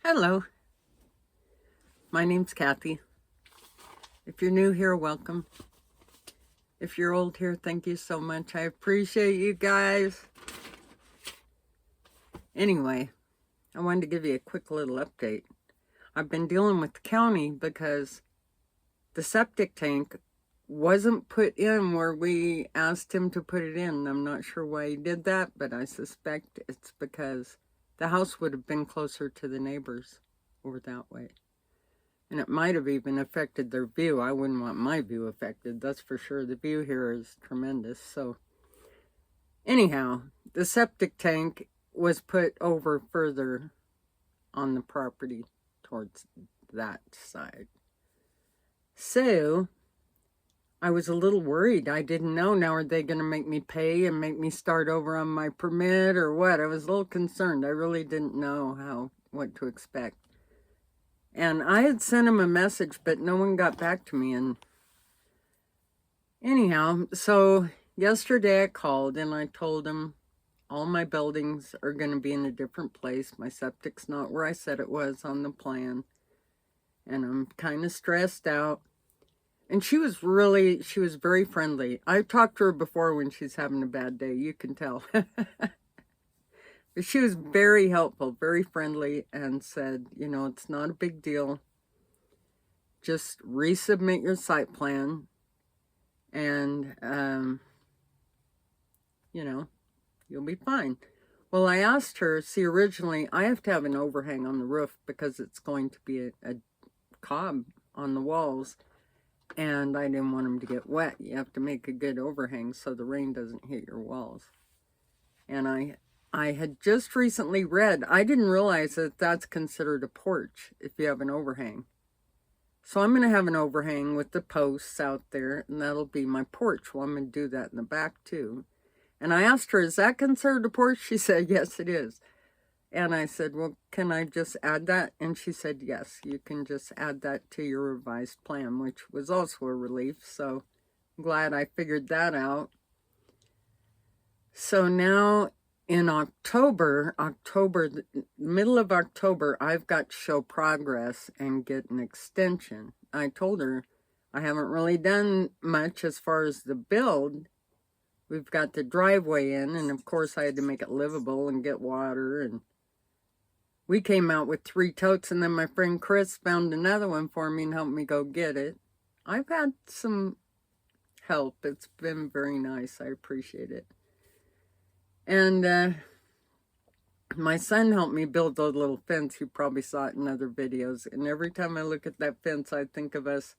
Hello, my name's Kathy. If you're new here, welcome. If you're old here, thank you so much. I appreciate you guys. Anyway, I wanted to give you a quick little update. I've been dealing with the county because the septic tank wasn't put in where we asked him to put it in. I'm not sure why he did that, but I suspect it's because the house would have been closer to the neighbors over that way. And it might have even affected their view. I wouldn't want my view affected, that's for sure. The view here is tremendous. So anyhow, the septic tank was put over further on the property towards that side. So I was a little worried. I didn't know. Now, are they going to make me pay and make me start over on my permit or what? I was a little concerned. I really didn't know what to expect. And I had sent him a message, but no one got back to me. And anyhow, so yesterday I called and I told him all my buildings are going to be in a different place. My septic's not where I said it was on the plan. And I'm kind of stressed out. And she was very friendly. I've talked to her before when she's having a bad day, you can tell. But she was very helpful, very friendly, and said, it's not a big deal. Just resubmit your site plan, and, you'll be fine. Well, I asked her, originally, I have to have an overhang on the roof because it's going to be a cob on the walls. And I didn't want them to get wet. You have to make a good overhang so the rain doesn't hit your walls. And I had just recently read, I didn't realize that that's considered a porch if you have an overhang. So I'm going to have an overhang with the posts out there, and that'll be my porch. Well, I'm going to do that in the back too. And I asked her, is that considered a porch? She said, yes, it is. And I said, well, can I just add that? And she said, yes, you can just add that to your revised plan, which was also a relief. So I'm glad I figured that out. So now in October, middle of October, I've got to show progress and get an extension. I told her I haven't really done much as far as the build. We've got the driveway in, and of course I had to make it livable and get water, and we came out with 3 totes, and then my friend Chris found another one for me and helped me go get it. I've had some help. It's been very nice. I appreciate it. And my son helped me build the little fence. You probably saw it in other videos. And every time I look at that fence, I think of us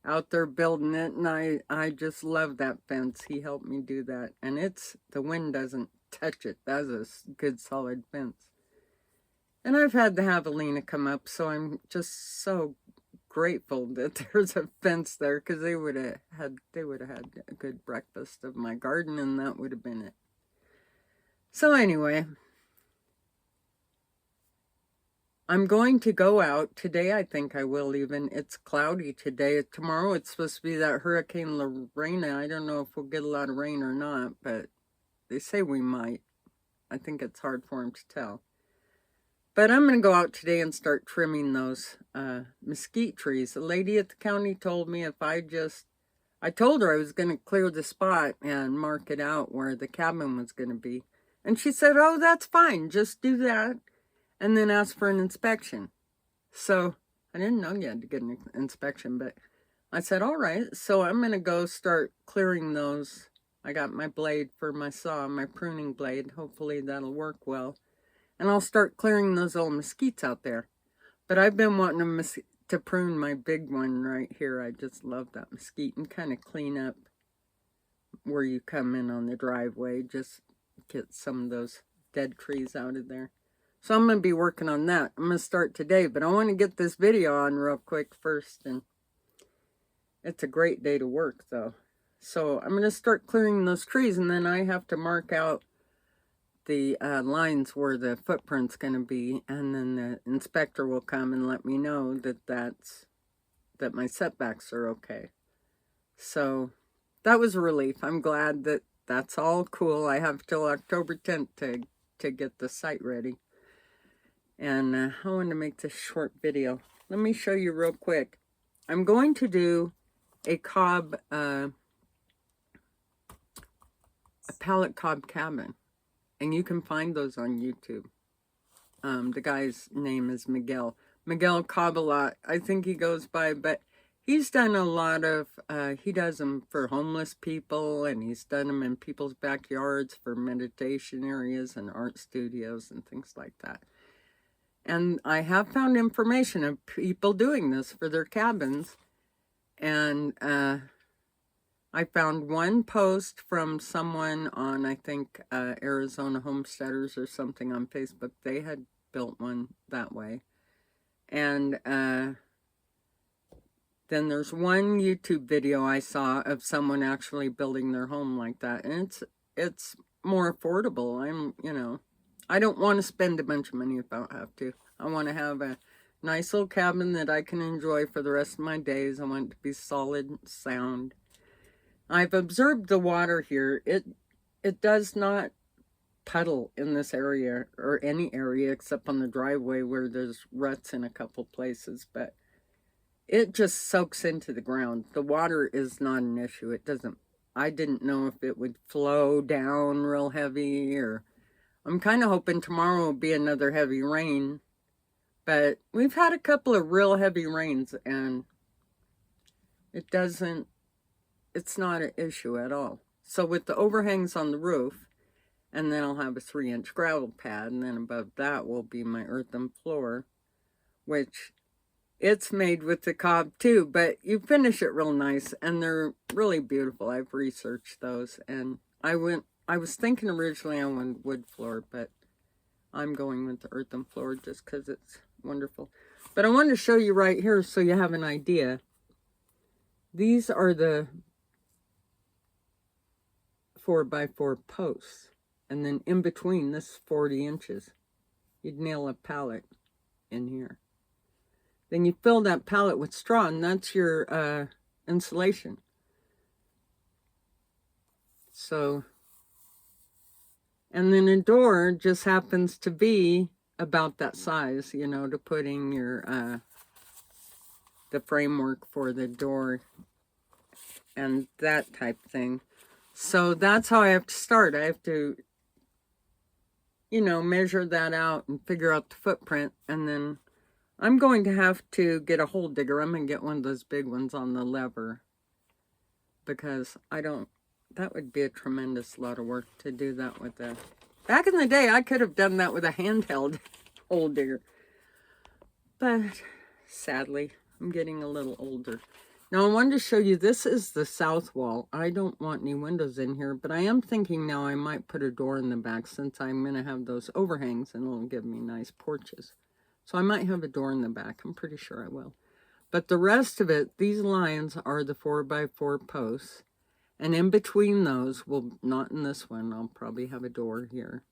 out there building it. And I just love that fence. He helped me do that. And the wind doesn't touch it. That's a good solid fence. And I've had to have Alina come up, so I'm just so grateful that there's a fence there, because they would have had a good breakfast of my garden, and that would have been it. So anyway, I'm going to go out today. I think I will even. It's cloudy today. Tomorrow it's supposed to be that Hurricane Lorena. I don't know if we'll get a lot of rain or not, but they say we might. I think it's hard for them to tell. But I'm going to go out today and start trimming those mesquite trees. The lady at the county told me I told her I was going to clear the spot and mark it out where the cabin was going to be. And she said, oh, that's fine. Just do that and then ask for an inspection. So I didn't know you had to get an inspection, but I said, all right. So I'm going to go start clearing those. I got my blade for my saw, my pruning blade. Hopefully that'll work well. And I'll start clearing those old mesquites out there. But I've been wanting to prune my big one right here. I just love that mesquite, and kind of clean up where you come in on the driveway. Just get some of those dead trees out of there. So I'm going to be working on that. I'm going to start today, but I want to get this video on real quick first. And it's a great day to work, though. So I'm going to start clearing those trees, and then I have to mark out the lines where the footprint's going to be, and then the inspector will come and let me know that my setbacks are okay. So that was a relief. I'm glad that that's all cool. I have till October 10th to get the site ready. And I wanted to make this short video. Let me show you real quick. I'm going to do a pallet cob cabin. And you can find those on YouTube. The guy's name is Miguel Cob Pallet. I think he goes by, but he's done a lot of, he does them for homeless people, and he's done them in people's backyards for meditation areas and art studios and things like that. And I have found information of people doing this for their cabins. And I found one post from someone on, I think, Arizona Homesteaders or something on Facebook. They had built one that way. And then there's one YouTube video I saw of someone actually building their home like that. And it's more affordable. I don't want to spend a bunch of money if I don't have to. I want to have a nice little cabin that I can enjoy for the rest of my days. I want it to be solid and sound. I've observed the water here. It does not puddle in this area or any area except on the driveway where there's ruts in a couple places, but it just soaks into the ground. The water is not an issue. I didn't know if it would flow down real heavy, or I'm kind of hoping tomorrow will be another heavy rain, but we've had a couple of real heavy rains and it's not an issue at all. So with the overhangs on the roof, and then I'll have a 3-inch gravel pad, and then above that will be my earthen floor, which it's made with the cob too, but you finish it real nice, and they're really beautiful. I've researched those, and I was thinking originally I wanted wood floor, but I'm going with the earthen floor just because it's wonderful. But I wanted to show you right here so you have an idea. These are the 4x4 posts, and then in between, this is 40 inches. You'd nail a pallet in here. Then you fill that pallet with straw, and that's your insulation. So, and then a door just happens to be about that size, to putting your the framework for the door and that type thing. So that's how I have to start. I have to, measure that out and figure out the footprint. And then I'm going to have to get a hole digger. I'm going to get one of those big ones on the lever, because that would be a tremendous lot of work to do that with back in the day, I could have done that with a handheld hole digger. But sadly, I'm getting a little older. Now, I wanted to show you, this is the south wall. I don't want any windows in here, but I am thinking now I might put a door in the back, since I'm going to have those overhangs, and it'll give me nice porches. So I might have a door in the back. I'm pretty sure I will. But the rest of it, these lines are the 4x4 posts. And in between those, well, not in this one, I'll probably have a door here.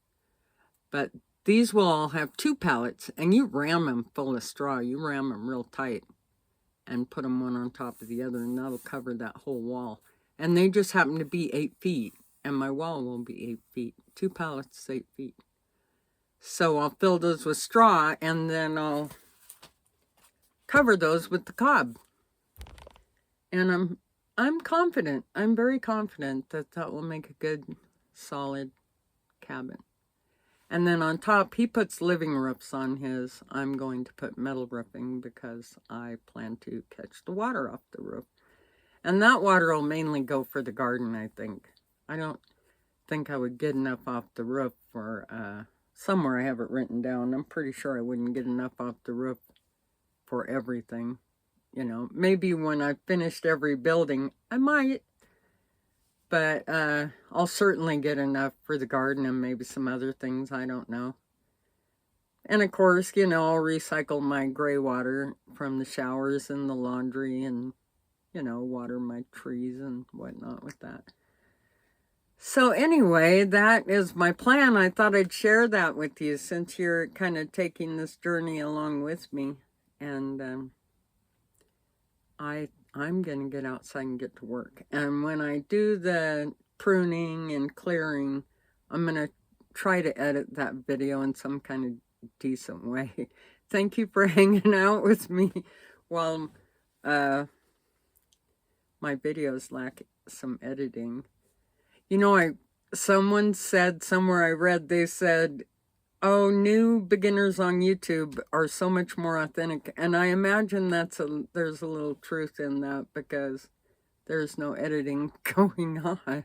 But these will all have 2 pallets, and you ram them full of straw. You ram them real tight and put them one on top of the other, and that'll cover that whole wall. And they just happen to be 8 feet, and my wall will be 8 feet. 2 pallets, 8 feet. So I'll fill those with straw, and then I'll cover those with the cob. And I'm confident. I'm very confident that will make a good, solid cabin. And then on top, he puts living roofs on his. I'm going to put metal roofing because I plan to catch the water off the roof. And that water will mainly go for the garden, I think. I don't think I would get enough off the roof for, somewhere I have it written down. I'm pretty sure I wouldn't get enough off the roof for everything. Maybe when I've finished every building, I might. But I'll certainly get enough for the garden and maybe some other things, I don't know. And of course, I'll recycle my gray water from the showers and the laundry, and, water my trees and whatnot with that. So anyway, that is my plan. I thought I'd share that with you since you're kind of taking this journey along with me. And I'm going to get outside and get to work. And when I do the pruning and clearing, I'm going to try to edit that video in some kind of decent way. Thank you for hanging out with me while my videos lack some editing. You know, someone said somewhere I read, they said, oh, new beginners on YouTube are so much more authentic. And I imagine there's a little truth in that, because there's no editing going on.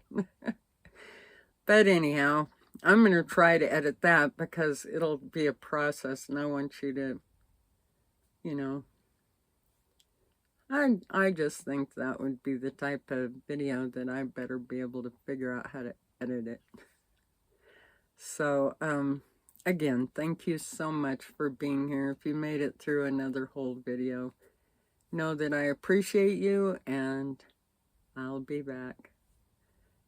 But anyhow, I'm going to try to edit that, because it'll be a process, and I want you to, you know, I just think that would be the type of video that I better be able to figure out how to edit it. So, again, thank you so much for being here. If you made it through another whole video, know that I appreciate you, and I'll be back.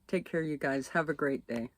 Take care, you guys. Have a great day.